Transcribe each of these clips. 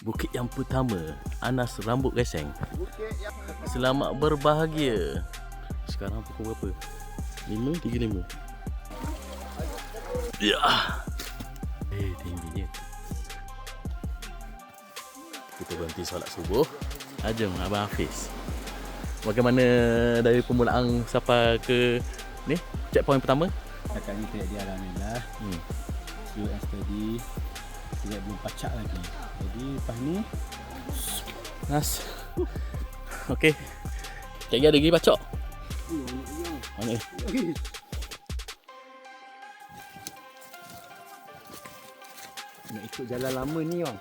Bukit yang pertama, Anas Rambut Geseng. Selamat berbahagia. Sekarang pukul berapa? 5.35. Ya. Tingginya. Kita berhenti solat subuh. Jom Abang Hafiz. Bagaimana dari permulaan sampai ke ni checkpoint pertama? Setakat ni trek dia alhamdulillah. Slow and steady. Tidak belum pacak lagi. Jadi lepas ni Nas. Okey. Cik ada lagi pacak. Mana? Nak ikut jalan lama ni bang.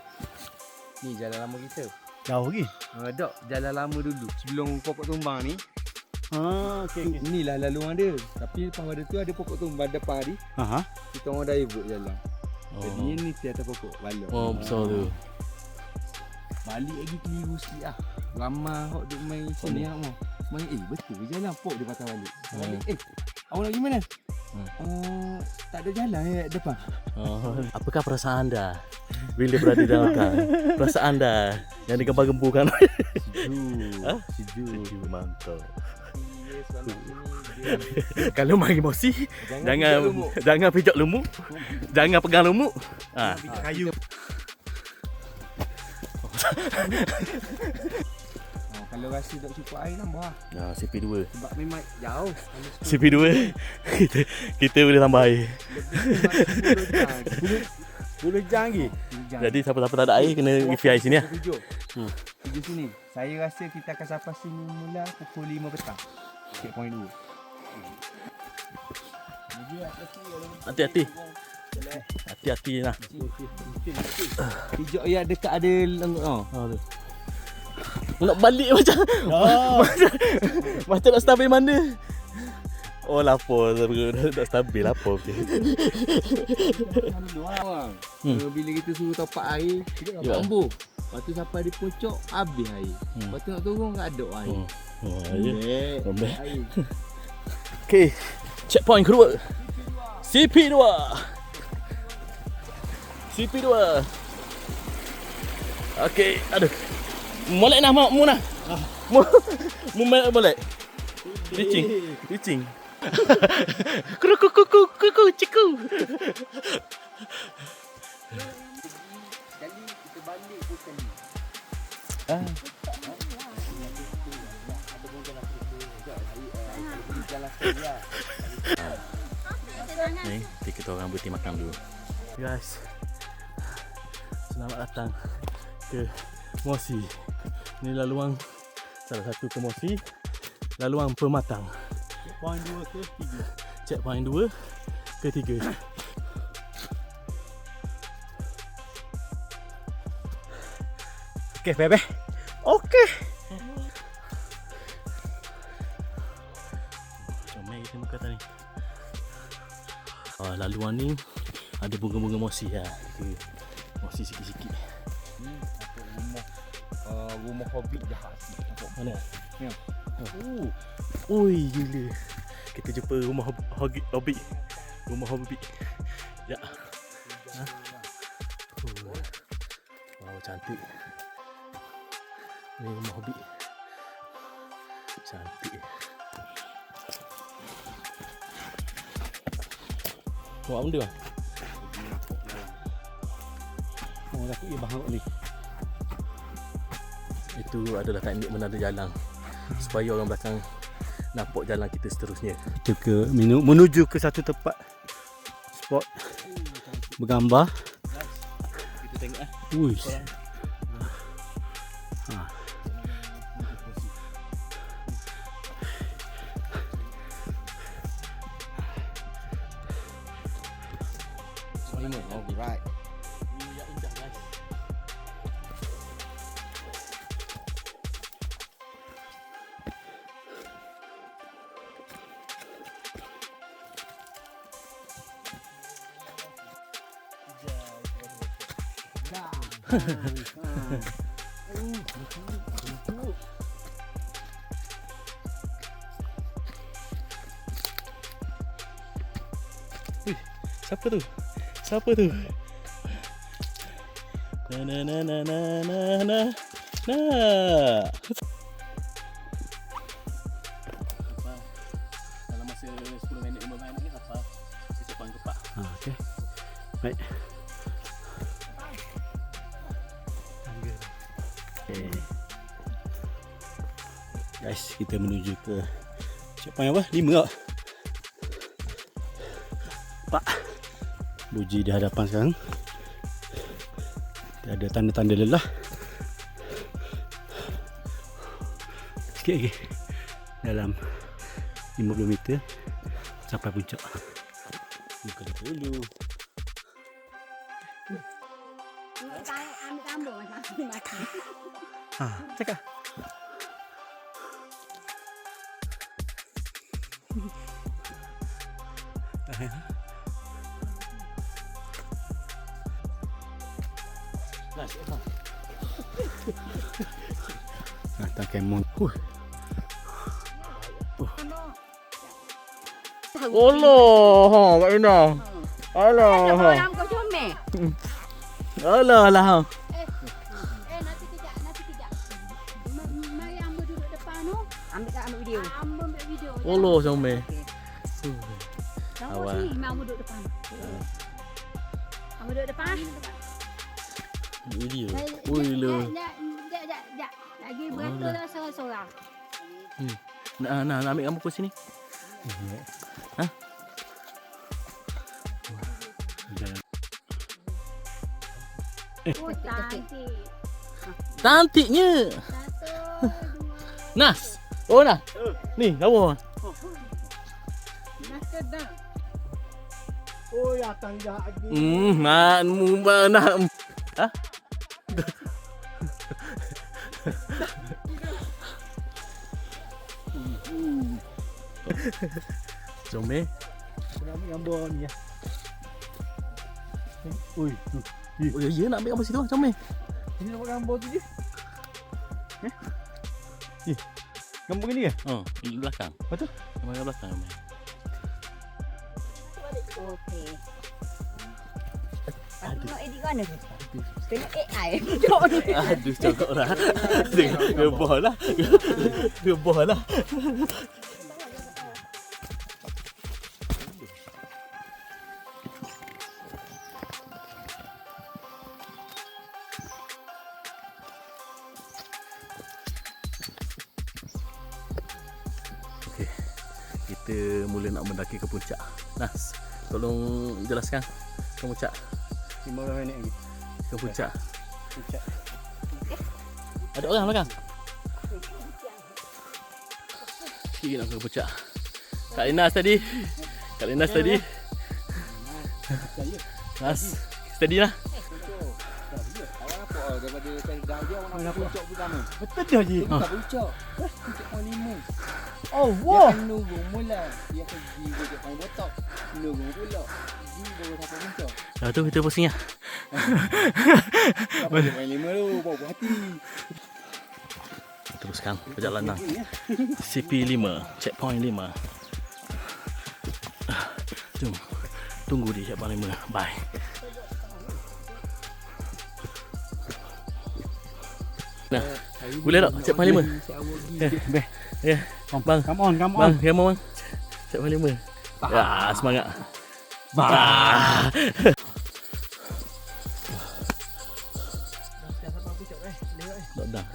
Ni jalan lama kita. Jauh lagi? Tak, jalan lama dulu. Sebelum pokok tumbang ni. Okey. Inilah laluan dia. Tapi lepas pada tu ada pokok tumbang depan ni. Kita orang divert jalan. Jadi ni di atas pokok balok. Oh, besar tu. Balik lagi keliru sikit lah. Ramai hok duk main sini lah mau. Main betul ke jalan pok dia patah balik. Balik awak nak pergi mana? Tak ada jalan depan. Apakah perasaan anda bila berada dalam hutan? Perasaan anda yang digembar-gemburkan? Sejuk. Mantap. Kalau main emosi, jangan pijak lumuk. Jangan pegang lumuk. Pijak kayu. Kalau rasa tak cukup air tambah. CP2. Sebab memang jauh. CP2 kita boleh tambah air. 10 jam lagi. Jadi siapa-siapa tak ada air kena refill air sini lah. Tujuh sini. Saya rasa kita akan sampai sini mula pukul 5 petang. Checkpoint 2. Hati-hati. Hati-hati lah. Hijau yang dekat ada Tu. Nak balik macam macam nak stabil mana? Oh lapor tak stabil lapor. Bila kita suruh topak air, kita dapat embur. Lepas tu sampai di puncak habis air. Lepas tu nak turun tak ada air. Lembek. Okey, checkpoint kedua. CP2. CP2. Okey, aduh. Molek nak mu nak. Mu molek. Licing. Kuku ciku. Sekali kita balik pun sekali. Ni kita orang berhenti makan dulu. Guys, selamat datang ke Mosi. Ni laluan salah satu ke Mosi, laluan Pematang. Checkpoint 2 ke 3? Checkpoint 2 ke 3. Okey, bebe. Okey. Comel kita muka tadi. Laluan ni ada bunga-bunga mosi lah. Mosi sikit-sikit. Ni rumah hobbit jahat. Mana? Ya. Ui gila. Kita jumpa rumah hobbit. Rumah hobbit. Ya. Wow, cantik. Ni rumah hobbit. Cantik. Buat benda bang? Takut ia bahang ni. Itu adalah teknik menada jalan supaya orang belakang nampak jalan kita seterusnya. Kita ke menuju ke satu tempat spot bergambar. Kita tengok lah. Uish. Right. Indah guys. Siapa tu? Na na na na na na na. Na. Dalam masa 10 minit 15 minit ni kapal kecepahan kepak. Okey. Baik. Okay. Guys, kita menuju ke checkpoint apa? 5 tak? Pak. Buji di hadapan sekarang. Dia ada tanda-tanda lelah. Sikit lagi. Dalam 50 meter sampai puncak. Buka dulu. Ambil gambar macam Ha, cakap. Tak kemon. Allah, Kak Ina. Alah. orang kau comel. Alah. Nanti kejap. Mari Ambo duduk depan tu. Ambil video. Ambo ambil video. Allah comel. Lawa Awal. sini, Ambo duduk depan. Ambo duduk depan. Video. Ui lu. Sekejap. Lagi beratur lah sorang-sorang. Nak ambil gambar ke sini. Oh, cantik. Cantiknya. 1, 2, Nas. Oh nah. Ni, lawa. nak dah. Oh, ya tangga lagi. Nak nak. Ha? Comel. Nak ambil gambar ni ya. Ui, tu. Oh ya, nak ambil gambar situ lah, comel. Ini nampak gambar tu je. Gambar ni ke? Oh, di belakang. Betul? Gambar belakang. Comel. Okey. Nak edit kat mana? Tengok AI. Jom. Aduh, cakap lah. Gebah lah. Gebah lah. Okey. Kita mula nak mendaki ke puncak. Nas, tolong jelaskan ke puncak. 15 minit lagi. Ke puncak. Puncak. Ada orang belakang. Sikit nak ke puncak. Kak Linas tadi. Nas, steady lah. Awak apa? Daripada dah dia orang nak puncak pertama. Betul dah je. Tak puncak. Puncak poin 5. Oh, Dia wah. akan nunggu mula. Dia akan pergi ke poin botak. Nunggu pula. Pergi baru sampai puncak. Dah tu kita pusing lah. Tak boleh poin 5 tu. Bawa hati. Teruskan perjalanan. CP5, checkpoint 5. Jom. Tunggu di checkpoint 5. Bye. Nah, boleh tak checkpoint 5? Ya. Bang, Come on. bang, bang. Checkpoint 5. Ya, semangat. Bah. Dah.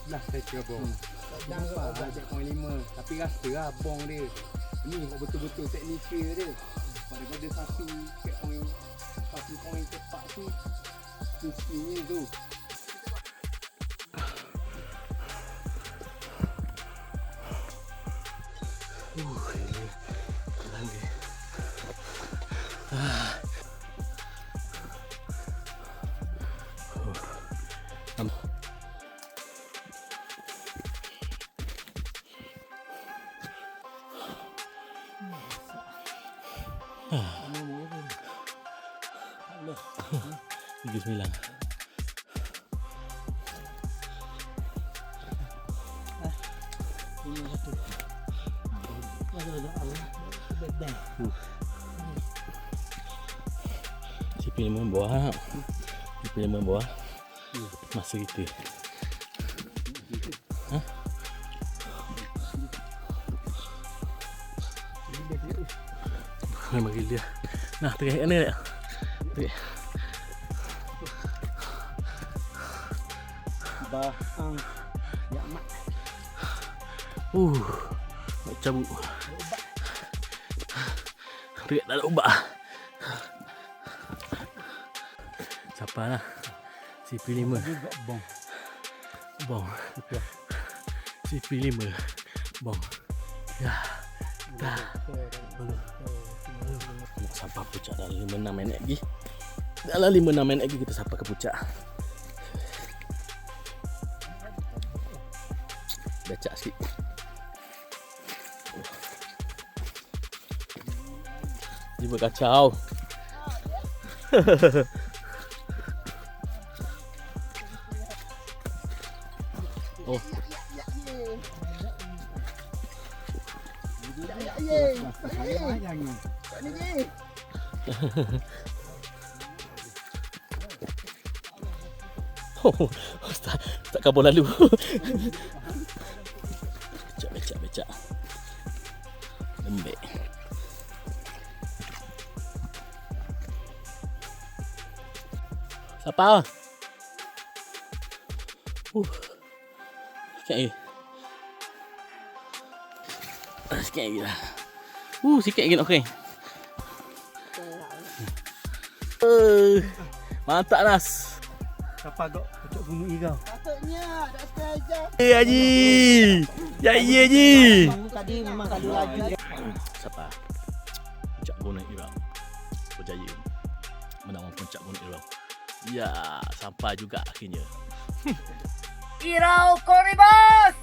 Lah saya kira bong. Dah nampak checkpoint 5. Tapi rasa lah bong dia. Ni betul-betul teknikal dia. Daripada satu checkpoint, satu poin cepat tu, mestinya tu. Bismillah. CP5 bawah. Dia punya bawah. Masa kita. Ha? Memang gila. Nah, terik kat ni tak? Terik. Bahang ya mak. Nak cabut. Terik tak ada ubat. Siapa lah? CP5. Juga bong. Bong. CP5. Bong. Ya. Dah. Nak sampai puncak dalam 5-6 minit lagi. Dalam 5-6 minit lagi kita sampai ke puncak. Becak sikit. Dia berkacau. Oh. Oh, tak kabur lalu. Becak. Lembek. Siapa? Sikit lagi. Sikit lagi lah. Sikit lagi nak kering. Mantap Nas. Siapa kau pucuk gunung ni kau? Patutnya dah sengaja. Haji. Ya Haji. Tadi memang kali laju. Siapa? Puncak Gunung Irau. Berjaya menang puncak Gunung Irau. Ya, sampai juga akhirnya. Irau Koribas!